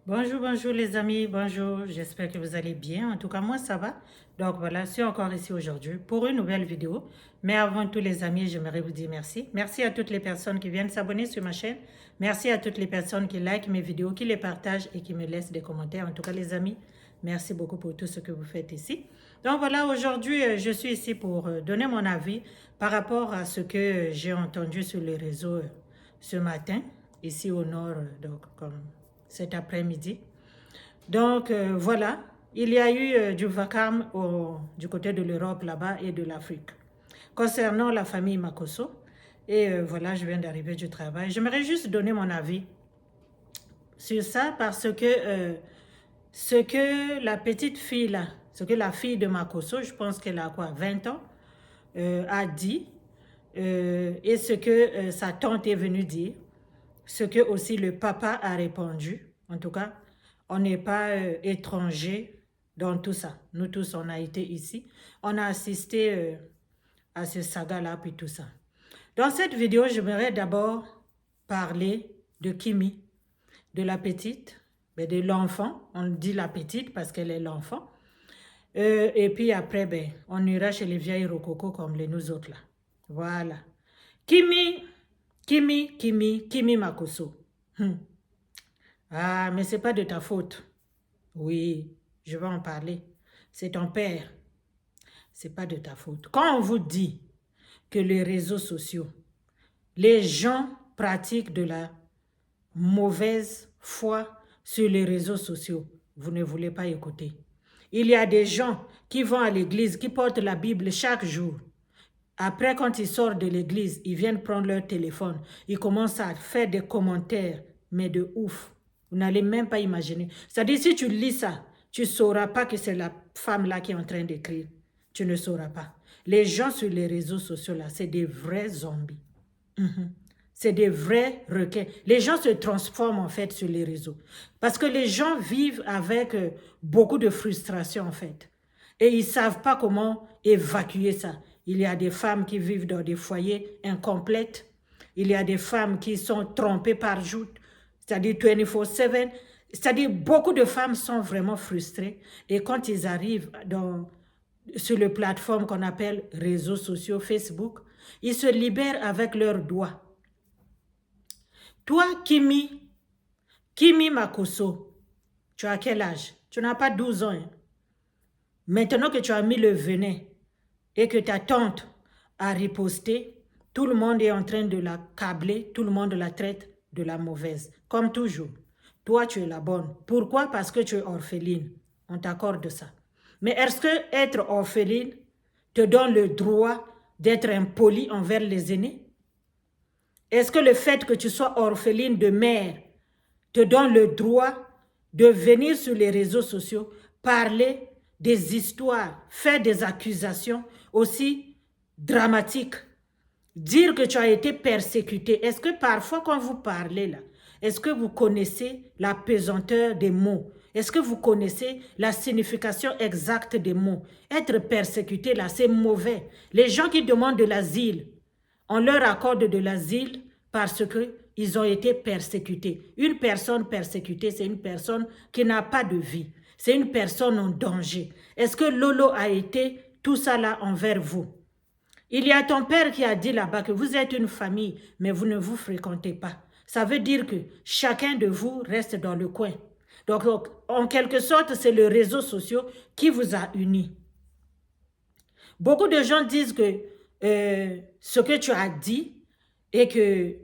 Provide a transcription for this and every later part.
Bonjour, bonjour les amis, bonjour, j'espère que vous allez bien. En tout cas, moi ça va. Donc voilà, je suis encore ici aujourd'hui pour une nouvelle vidéo. Mais avant tout les amis, j'aimerais vous dire merci. Merci à toutes les personnes qui viennent s'abonner sur ma chaîne. Merci à toutes les personnes qui likent mes vidéos, qui les partagent et qui me laissent des commentaires. En tout cas les amis, merci beaucoup pour tout ce que vous faites ici. Donc voilà, aujourd'hui je suis ici pour donner mon avis par rapport à ce que j'ai entendu sur les réseaux ce matin, ici au nord, donc comme cet après-midi. Donc voilà, il y a eu du vacarme du côté de l'Europe là-bas et de l'Afrique. Concernant la famille Makosso, et voilà, je viens d'arriver du travail. J'aimerais juste donner mon avis sur ça parce que ce que la petite fille là, ce que la fille de Makosso, je pense qu'elle a quoi, 20 ans, a dit, et ce que sa tante est venue dire, ce que aussi le papa a répondu. En tout cas, on n'est pas étrangers dans tout ça. Nous tous, on a été ici. On a assisté à ce saga-là, puis tout ça. Dans cette vidéo, j'aimerais d'abord parler de Kimi, de la petite, mais de l'enfant. On dit la petite parce qu'elle est l'enfant. Et puis après, ben, on ira chez les vieilles rococo comme les nous autres là. Voilà. Kimi, Kimi Makosso. Ah, mais c'est pas de ta faute. Oui, je vais en parler. C'est ton père. C'est pas de ta faute. Quand on vous dit que les réseaux sociaux, les gens pratiquent de la mauvaise foi sur les réseaux sociaux, vous ne voulez pas écouter. Il y a des gens qui vont à l'église, qui portent la Bible chaque jour. Après, quand ils sortent de l'église, ils viennent prendre leur téléphone. Ils commencent à faire des commentaires, mais de ouf. Vous n'allez même pas imaginer. C'est-à-dire, si tu lis ça, tu ne sauras pas que c'est la femme-là qui est en train d'écrire. Tu ne sauras pas. Les gens sur les réseaux sociaux, là, c'est des vrais zombies. C'est des vrais requins. Les gens se transforment en fait sur les réseaux. Parce que les gens vivent avec beaucoup de frustration en fait. Et ils ne savent pas comment évacuer ça. Il y a des femmes qui vivent dans des foyers incomplètes. Il y a des femmes qui sont trompées par jour, c'est-à-dire 24/7. C'est-à-dire beaucoup de femmes sont vraiment frustrées. Et quand ils arrivent sur les plateformes qu'on appelle réseaux sociaux, Facebook, ils se libèrent avec leurs doigts. Toi, Kimi Makosso, tu as quel âge? Tu n'as pas 12 ans. Hein? Maintenant que tu as mis le venin et que ta tante a riposté, tout le monde est en train de la câbler, tout le monde la traite de la mauvaise, comme toujours. Toi, tu es la bonne. Pourquoi? Parce que tu es orpheline. On t'accorde ça. Mais est-ce que être orpheline te donne le droit d'être impoli envers les aînés? Est-ce que le fait que tu sois orpheline de mère te donne le droit de venir sur les réseaux sociaux, parler des histoires, faire des accusations aussi dramatiques, dire que tu as été persécuté? Est-ce que parfois quand vous parlez là, est-ce que vous connaissez la pesanteur des mots? Est-ce que vous connaissez la signification exacte des mots? Être persécuté là, c'est mauvais. Les gens qui demandent de l'asile, on leur accorde de l'asile parce qu'ils ont été persécutés. Une personne persécutée, c'est une personne qui n'a pas de vie. C'est une personne en danger. Est-ce que Lolo a été tout ça là envers vous? Il y a ton père qui a dit là-bas que vous êtes une famille, mais vous ne vous fréquentez pas. Ça veut dire que chacun de vous reste dans le coin. Donc, en quelque sorte, c'est le réseau social qui vous a unis. Beaucoup de gens disent que ce que tu as dit et que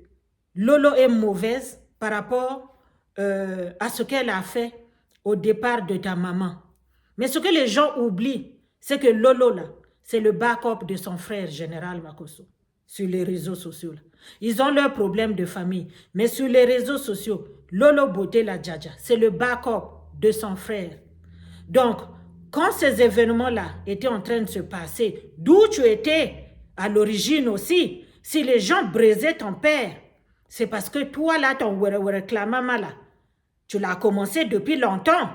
Lolo est mauvaise par rapport à ce qu'elle a fait au départ de ta maman. Mais ce que les gens oublient, c'est que Lolo, là, c'est le backup de son frère général Makosso sur les réseaux sociaux. Là. Ils ont leurs problèmes de famille, mais sur les réseaux sociaux, Lolo Beauté la Djadja, c'est le backup de son frère. Donc, quand ces événements-là étaient en train de se passer, d'où tu étais à l'origine aussi, si les gens brisaient ton père, c'est parce que toi, là, ton were là, tu l'as commencé depuis longtemps.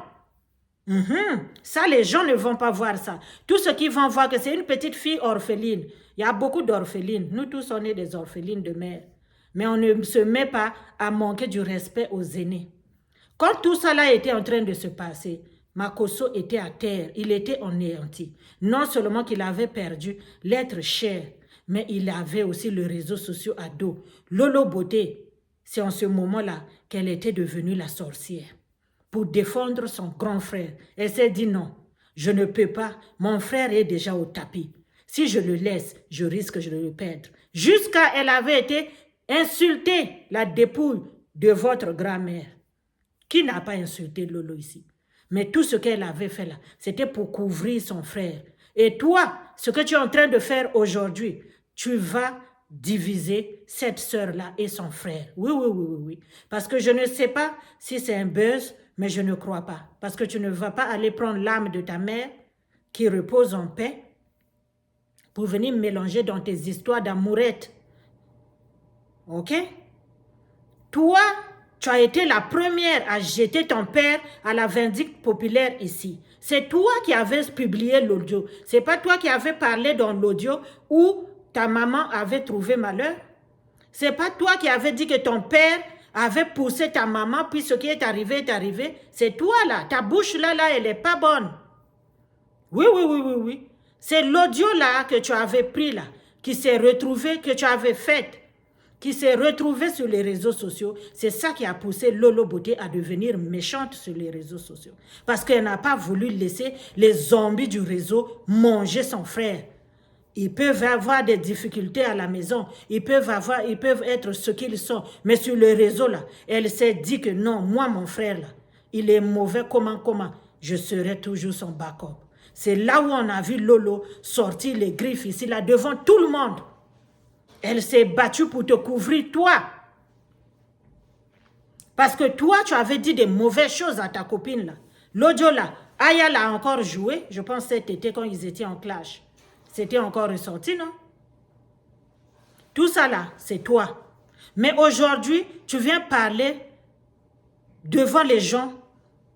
Ça, les gens ne vont pas voir ça. Tout ce qu'ils vont voir, que c'est une petite fille orpheline. Il y a beaucoup d'orphelines. Nous tous, on est des orphelines de mère. Mais on ne se met pas à manquer du respect aux aînés. Quand tout ça là était en train de se passer, Makosso était à terre, il était anéanti. Non seulement qu'il avait perdu l'être cher, mais il avait aussi les réseaux sociaux à dos. Lolo Beauté, c'est en ce moment-là qu'elle était devenue la sorcière. Pour défendre son grand frère, elle s'est dit non, je ne peux pas, mon frère est déjà au tapis. Si je le laisse, je risque de le perdre. Jusqu'à elle avait été insultée, la dépouille de votre grand-mère. Qui n'a pas insulté Lolo ici? Mais tout ce qu'elle avait fait là, c'était pour couvrir son frère. Et toi, ce que tu es en train de faire aujourd'hui, tu vas diviser cette sœur-là et son frère. Oui, oui, oui, oui, oui. Parce que je ne sais pas si c'est un buzz, mais je ne crois pas. Parce que tu ne vas pas aller prendre l'âme de ta mère qui repose en paix pour venir mélanger dans tes histoires d'amourette. Ok? Toi, tu as été la première à jeter ton père à la vindicte populaire ici. C'est toi qui avais publié l'audio. C'est pas toi qui avais parlé dans l'audio où ta maman avait trouvé malheur. C'est pas toi qui avais dit que ton père avait poussé ta maman, puis ce qui est arrivé est arrivé. C'est toi là. Ta bouche là, elle est pas bonne. Oui, oui, oui, oui, oui. C'est l'audio là que tu avais pris là, qui s'est retrouvé, que tu avais fait, qui s'est retrouvé sur les réseaux sociaux. C'est ça qui a poussé Lolo Beauté à devenir méchante sur les réseaux sociaux. Parce qu'elle n'a pas voulu laisser les zombies du réseau manger son frère. Ils peuvent avoir des difficultés à la maison. Ils peuvent être ce qu'ils sont. Mais sur le réseau là, elle s'est dit que non, moi mon frère là, il est mauvais comment. Je serai toujours son backup. C'est là où on a vu Lolo sortir les griffes ici là devant tout le monde. Elle s'est battue pour te couvrir toi. Parce que toi, tu avais dit des mauvaises choses à ta copine là. L'audio là, Aya l'a encore joué, je pense cet été quand ils étaient en clash. C'était encore ressorti, non? Tout ça là, c'est toi. Mais aujourd'hui, tu viens parler devant les gens.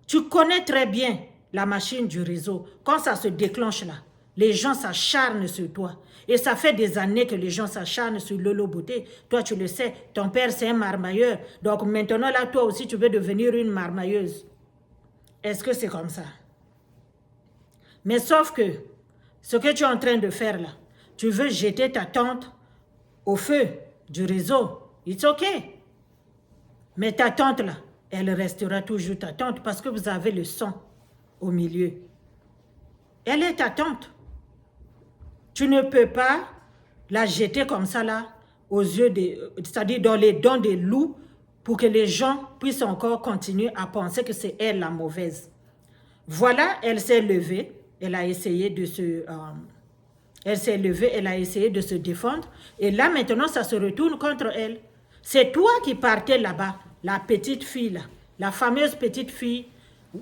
Tu connais très bien la machine du réseau. Quand ça se déclenche là, les gens s'acharnent sur toi. Et ça fait des années que les gens s'acharnent sur Lolo Beauté. Toi, tu le sais, ton père, c'est un marmailleur. Donc maintenant, là, toi aussi, tu veux devenir une marmailleuse. Est-ce que c'est comme ça? Mais sauf que, ce que tu es en train de faire là, tu veux jeter ta tante au feu du réseau. It's OK. Mais ta tante là, elle restera toujours ta tante parce que vous avez le sang au milieu. Elle est ta tante. Tu ne peux pas la jeter comme ça là, aux yeux des, c'est-à-dire dans les dents des loups, pour que les gens puissent encore continuer à penser que c'est elle la mauvaise. Voilà, elle s'est levée, elle a essayé de se... elle a essayé de se défendre. Et là, maintenant, ça se retourne contre elle. C'est toi qui partais là-bas, la petite fille là, la fameuse petite fille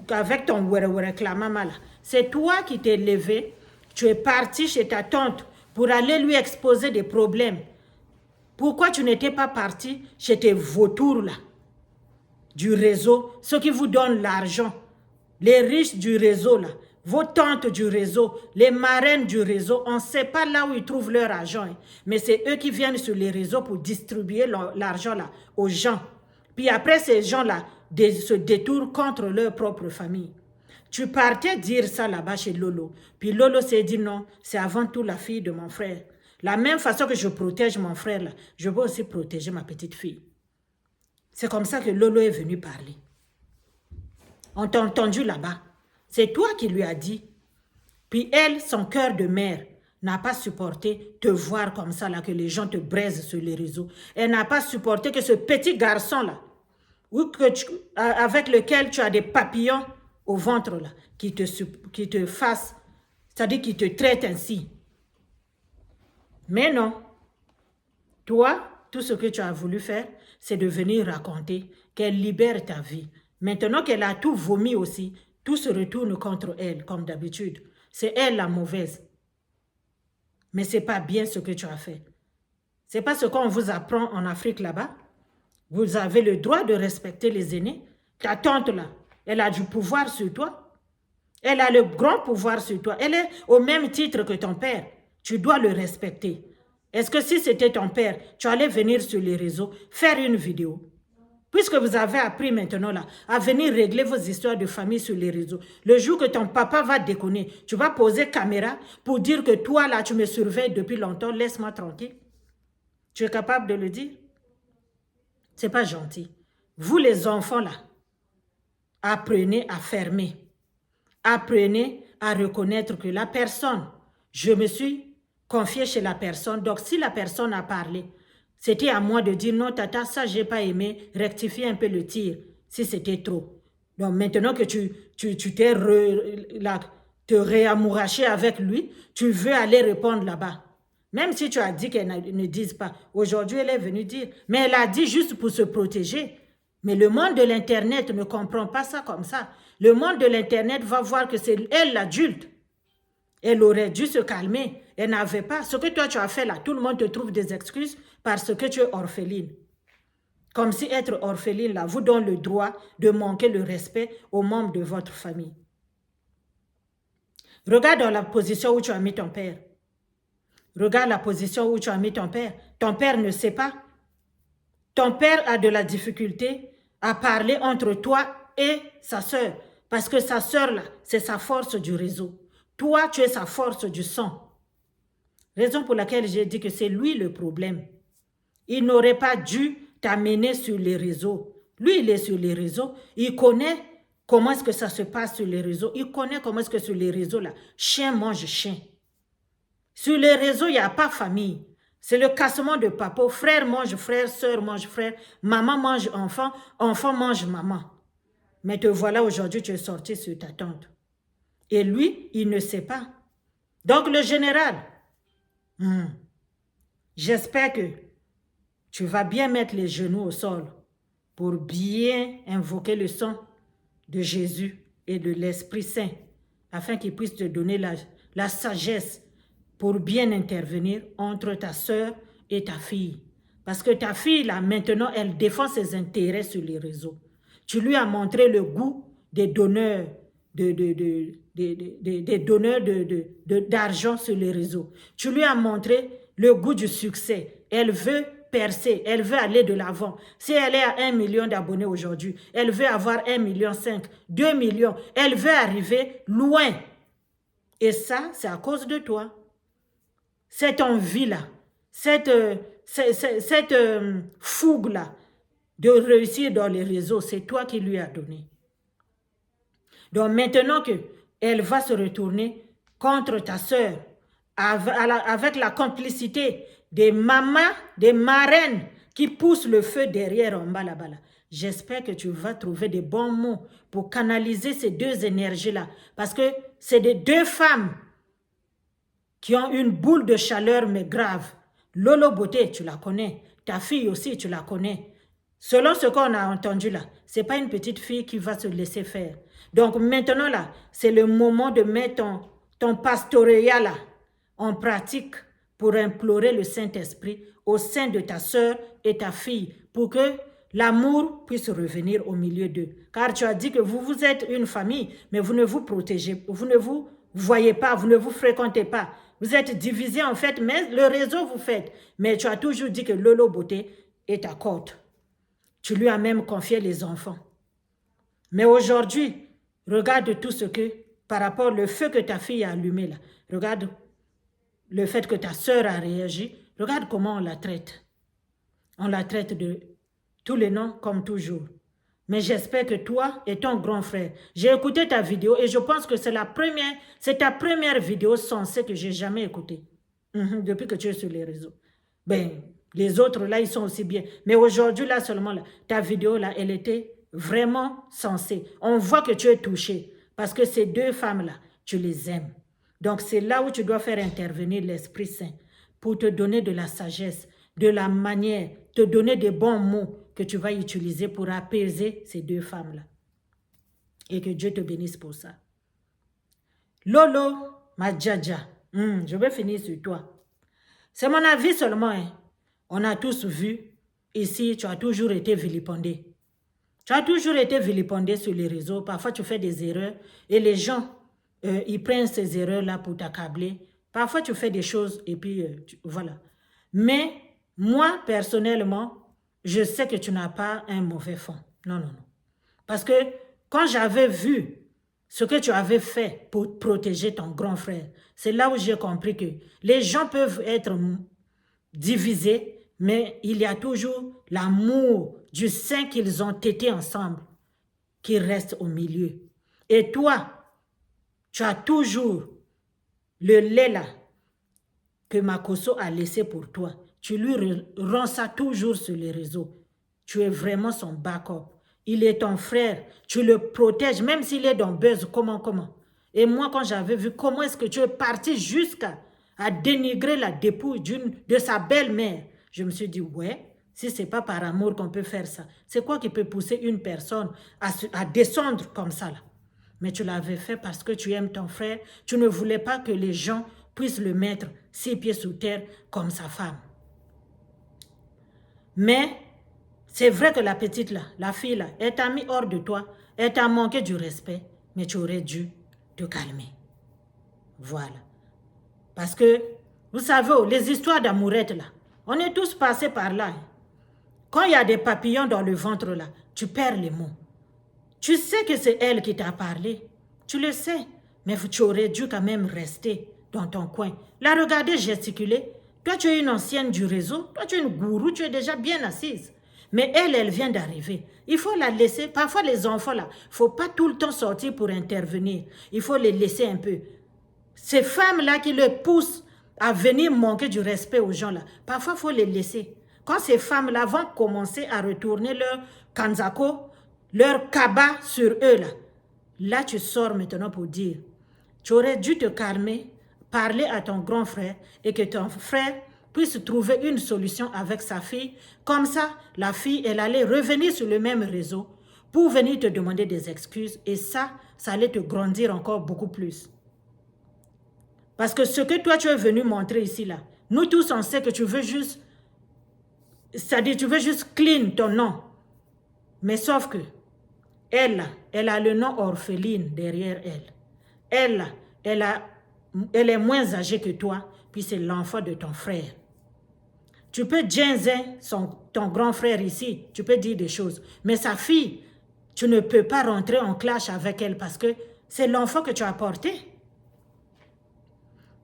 avec ton were clamama là. C'est toi qui t'es levé, tu es parti chez ta tante pour aller lui exposer des problèmes. Pourquoi tu n'étais pas parti chez tes vautours là, du réseau, ceux qui vous donnent l'argent, les riches du réseau là, vos tantes du réseau, les marraines du réseau, on ne sait pas là où ils trouvent leur argent. Mais c'est eux qui viennent sur les réseaux pour distribuer l'argent là aux gens. Puis après, ces gens-là se détournent contre leur propre famille. Tu partais dire ça là-bas chez Lolo. Puis Lolo s'est dit non, c'est avant tout la fille de mon frère. La même façon que je protège mon frère là, je veux aussi protéger ma petite fille. C'est comme ça que Lolo est venu parler. On t'a entendu là-bas. C'est toi qui lui as dit. Puis elle, son cœur de mère, n'a pas supporté te voir comme ça, là, que les gens te braisent sur les réseaux. Elle n'a pas supporté que ce petit garçon-là, avec lequel tu as des papillons au ventre, là, qui te fasse, c'est-à-dire qui te traite ainsi. Mais non. Toi, tout ce que tu as voulu faire, c'est de venir raconter qu'elle libère ta vie. Maintenant qu'elle a tout vomi aussi, tout se retourne contre elle, comme d'habitude. C'est elle la mauvaise. Mais ce n'est pas bien ce que tu as fait. Ce n'est pas ce qu'on vous apprend en Afrique là-bas. Vous avez le droit de respecter les aînés. Ta tante là, elle a du pouvoir sur toi. Elle a le grand pouvoir sur toi. Elle est au même titre que ton père. Tu dois le respecter. Est-ce que si c'était ton père, tu allais venir sur les réseaux, faire une vidéo, Puisque vous avez appris maintenant là, à venir régler vos histoires de famille sur les réseaux, le jour que ton papa va déconner, tu vas poser caméra pour dire que toi là, tu me surveilles depuis longtemps, laisse-moi tranquille. Tu es capable de le dire? C'est pas gentil. Vous les enfants là, apprenez à fermer. Apprenez à reconnaître que la personne, je me suis confiée chez la personne, donc si la personne a parlé, c'était à moi de dire non, tata, ça, j'ai pas aimé, rectifier un peu le tir, si c'était trop. Donc maintenant que tu t'es te réamouraché avec lui, tu veux aller répondre là-bas. Même si tu as dit qu'elle ne dise pas. Aujourd'hui, elle est venue dire. Mais elle a dit juste pour se protéger. Mais le monde de l'Internet ne comprend pas ça comme ça. Le monde de l'Internet va voir que c'est elle l'adulte. Elle aurait dû se calmer. Elle n'avait pas. Ce que toi tu as fait là, tout le monde te trouve des excuses parce que tu es orpheline. Comme si être orpheline là vous donne le droit de manquer le respect aux membres de votre famille. Regarde dans la position où tu as mis ton père. Regarde la position où tu as mis ton père. Ton père ne sait pas. Ton père a de la difficulté à parler entre toi et sa sœur. Parce que sa sœur, là, c'est sa force du réseau. Toi, tu es sa force du sang. Raison pour laquelle j'ai dit que c'est lui le problème. Il n'aurait pas dû t'amener sur les réseaux. Lui, il est sur les réseaux. Il connaît comment est-ce que ça se passe sur les réseaux. Il connaît comment est-ce que sur les réseaux, là, chien mange chien. Sur les réseaux, il n'y a pas famille. C'est le cassement de papa. Frère mange frère, soeur mange frère, maman mange enfant, enfant mange maman. Mais te voilà aujourd'hui, tu es sorti sur ta tante. Et lui, il ne sait pas. Donc le général, j'espère que tu vas bien mettre les genoux au sol pour bien invoquer le sang de Jésus et de l'Esprit Saint afin qu'il puisse te donner la sagesse pour bien intervenir entre ta soeur et ta fille. Parce que ta fille, là, maintenant, elle défend ses intérêts sur les réseaux. Tu lui as montré le goût des donneurs d'argent sur les réseaux. Tu lui as montré le goût du succès. Elle veut percer, elle veut aller de l'avant. Si elle est à 1 million d'abonnés aujourd'hui, elle veut avoir 1,5 million, 2 millions. Elle veut arriver loin. Et ça, c'est à cause de toi. Cette envie-là, cette fougue-là de réussir dans les réseaux, c'est toi qui lui as donné. Donc maintenant qu'elle va se retourner contre ta sœur, avec la complicité des mamas, des marraines qui poussent le feu derrière en bas là-bas, j'espère que tu vas trouver des bons mots pour canaliser ces deux énergies-là. Parce que c'est des deux femmes qui ont une boule de chaleur mais grave. Lolo Beauté, tu la connais. Ta fille aussi, tu la connais. Selon ce qu'on a entendu là, ce n'est pas une petite fille qui va se laisser faire. Donc maintenant là, c'est le moment de mettre ton pastoréat là en pratique pour implorer le Saint-Esprit au sein de ta sœur et ta fille pour que l'amour puisse revenir au milieu d'eux. Car tu as dit que vous êtes une famille, mais vous ne vous protégez, vous ne vous voyez pas, vous ne vous fréquentez pas. Vous êtes divisés en fait, mais le réseau vous faites. Mais tu as toujours dit que Lolo Beauté est ta côte. Tu lui as même confié les enfants. Mais aujourd'hui, regarde tout ce que, par rapport au feu que ta fille a allumé là, regarde le fait que ta sœur a réagi, regarde comment on la traite. On la traite de tous les noms comme toujours. Mais j'espère que toi et ton grand frère, j'ai écouté ta vidéo et je pense que c'est ta première vidéo sensée que j'ai jamais écoutée. Depuis que tu es sur les réseaux. Ben, les autres là, ils sont aussi bien. Mais aujourd'hui là seulement, là, ta vidéo là, elle était vraiment sensée. On voit que tu es touché parce que ces deux femmes là, tu les aimes. Donc c'est là où tu dois faire intervenir l'Esprit Saint pour te donner de la sagesse, de la manière, te donner des bons mots que tu vas utiliser pour apaiser ces deux femmes-là. Et que Dieu te bénisse pour ça. Lolo, ma djadja, je vais finir sur toi. C'est mon avis seulement. Hein. On a tous vu, ici, tu as toujours été vilipendé. Tu as toujours été vilipendé sur les réseaux. Parfois, tu fais des erreurs et les gens, ils prennent ces erreurs-là pour t'accabler. Parfois, tu fais des choses et puis, voilà. Mais moi, personnellement, je sais que tu n'as pas un mauvais fond. Non, non, non. Parce que quand j'avais vu ce que tu avais fait pour protéger ton grand frère, c'est là où j'ai compris que les gens peuvent être divisés, mais il y a toujours l'amour du sein qu'ils ont été ensemble qui reste au milieu. Et toi, tu as toujours le lait là que Makosso a laissé pour toi. Tu lui rends ça toujours sur les réseaux. Tu es vraiment son backup. Il est ton frère. Tu le protèges, même s'il est dans buzz, comment. Et moi, quand j'avais vu comment est-ce que tu es parti jusqu'à dénigrer la dépouille de sa belle-mère, je me suis dit, ouais, si ce n'est pas par amour qu'on peut faire ça, c'est quoi qui peut pousser une personne à descendre comme ça là? Mais tu l'avais fait parce que tu aimes ton frère. Tu ne voulais pas que les gens puissent le mettre 6 pieds sous terre comme sa femme. Mais c'est vrai que la petite là, la fille là, elle t'a mis hors de toi. Elle t'a manqué du respect. Mais tu aurais dû te calmer. Voilà. Parce que, vous savez, les histoires d'amourette là, on est tous passés par là. Quand il y a des papillons dans le ventre là, tu perds les mots. Tu sais que c'est elle qui t'a parlé. Tu le sais. Mais tu aurais dû quand même rester dans ton coin. La regarder gesticuler. Toi, tu es une ancienne du réseau. Toi, tu es une gourou. Tu es déjà bien assise. Mais elle vient d'arriver. Il faut la laisser. Parfois, les enfants, là, il ne faut pas tout le temps sortir pour intervenir. Il faut les laisser un peu. Ces femmes-là qui le poussent à venir manquer du respect aux gens, là, parfois, il faut les laisser. Quand ces femmes-là vont commencer à retourner leur kanzako, leur cabas sur eux, là, tu sors maintenant pour dire, tu aurais dû te calmer, parler à ton grand frère et que ton frère puisse trouver une solution avec sa fille. Comme ça, la fille, elle allait revenir sur le même réseau pour venir te demander des excuses et ça allait te grandir encore beaucoup plus. Parce que ce que toi, tu es venu montrer ici, là, nous tous, on sait que tu veux juste, c'est-à-dire tu veux juste clean ton nom. Mais sauf que, elle a le nom orpheline derrière elle. Elle est moins âgée que toi, puis c'est l'enfant de ton frère. Tu peux ginzer ton grand frère ici, tu peux dire des choses. Mais sa fille, tu ne peux pas rentrer en clash avec elle parce que c'est l'enfant que tu as porté.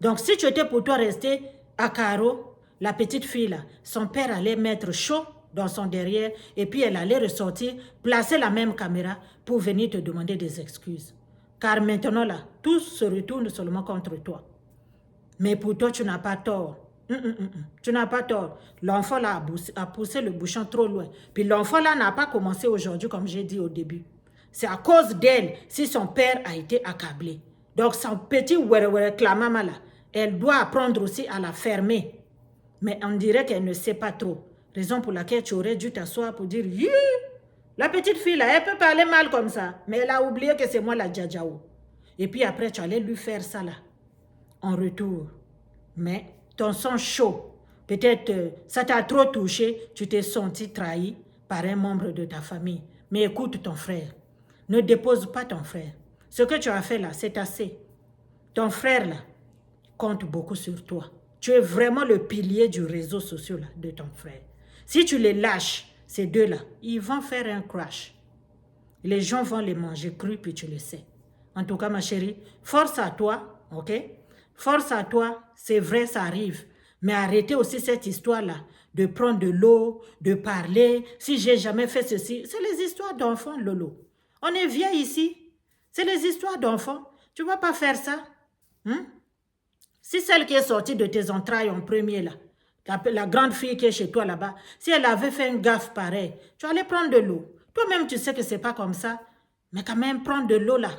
Donc, si tu étais pour toi rester à carreau, la petite fille là, son père allait mettre chaud dans son derrière et puis elle allait ressortir, placer la même caméra pour venir te demander des excuses. Car maintenant là, tout se retourne seulement contre toi. Mais pour toi, tu n'as pas tort. Tu n'as pas tort. L'enfant là a poussé le bouchon trop loin. Puis l'enfant là n'a pas commencé aujourd'hui comme j'ai dit au début. C'est à cause d'elle si son père a été accablé. Donc son petit clamama là, elle doit apprendre aussi à la fermer. Mais on dirait qu'elle ne sait pas trop. Raison pour laquelle tu aurais dû t'asseoir pour dire la petite fille là, elle peut parler mal comme ça. Mais elle a oublié que c'est moi la djadjaou. Et puis après, tu allais lui faire ça là. En retour. Mais ton sang chaud, peut-être ça t'a trop touché, tu t'es senti trahi par un membre de ta famille. Mais écoute ton frère. Ne dépose pas ton frère. Ce que tu as fait là, c'est assez. Ton frère là compte beaucoup sur toi. Tu es vraiment le pilier du réseau social là, de ton frère. Si tu les lâches, ces deux-là, ils vont faire un crash. Les gens vont les manger crus, puis tu le sais. En tout cas, ma chérie, force à toi, ok? Force à toi, c'est vrai, ça arrive. Mais arrêtez aussi cette histoire-là, de prendre de l'eau, de parler. Si j'ai jamais fait ceci, c'est les histoires d'enfants, Lolo. On est vieux ici. C'est les histoires d'enfants. Tu ne vas pas faire ça. Si celle qui est sortie de tes entrailles en premier, là, la grande fille qui est chez toi là-bas, si elle avait fait une gaffe pareille, tu allais prendre de l'eau. Toi-même, tu sais que ce n'est pas comme ça. Mais quand même, prendre de l'eau là,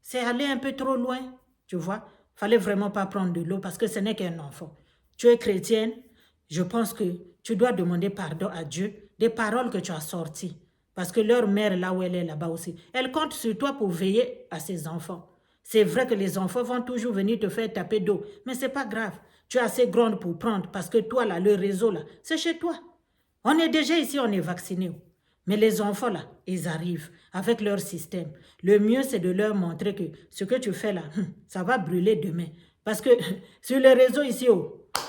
c'est aller un peu trop loin. Tu vois, il fallait vraiment pas prendre de l'eau parce que ce n'est qu'un enfant. Tu es chrétienne, je pense que tu dois demander pardon à Dieu des paroles que tu as sorties. Parce que leur mère, là où elle est là-bas aussi, elle compte sur toi pour veiller à ses enfants. C'est vrai que les enfants vont toujours venir te faire taper d'eau, mais ce n'est pas grave. Tu es assez grande pour prendre parce que toi, là, le réseau, là, c'est chez toi. On est déjà ici, on est vaccinés. Mais les enfants, là, ils arrivent avec leur système. Le mieux, c'est de leur montrer que ce que tu fais là, ça va brûler demain. Parce que sur les réseaux ici,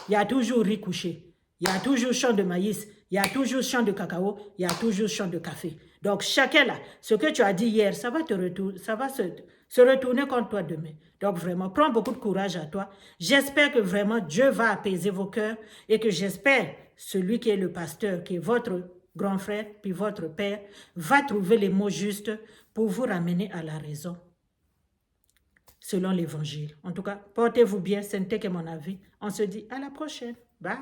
il y a toujours riz couché. Il y a toujours champ de maïs Il y a toujours champ de cacao, il y a toujours champ de café. Donc, chacun là, ce que tu as dit hier, ça va se retourner contre toi demain. Donc, vraiment, prends beaucoup de courage à toi. J'espère que vraiment Dieu va apaiser vos cœurs et que j'espère celui qui est le pasteur, qui est votre grand frère, puis votre père, va trouver les mots justes pour vous ramener à la raison selon l'évangile. En tout cas, portez-vous bien, ce n'était que mon avis. On se dit à la prochaine. Bye.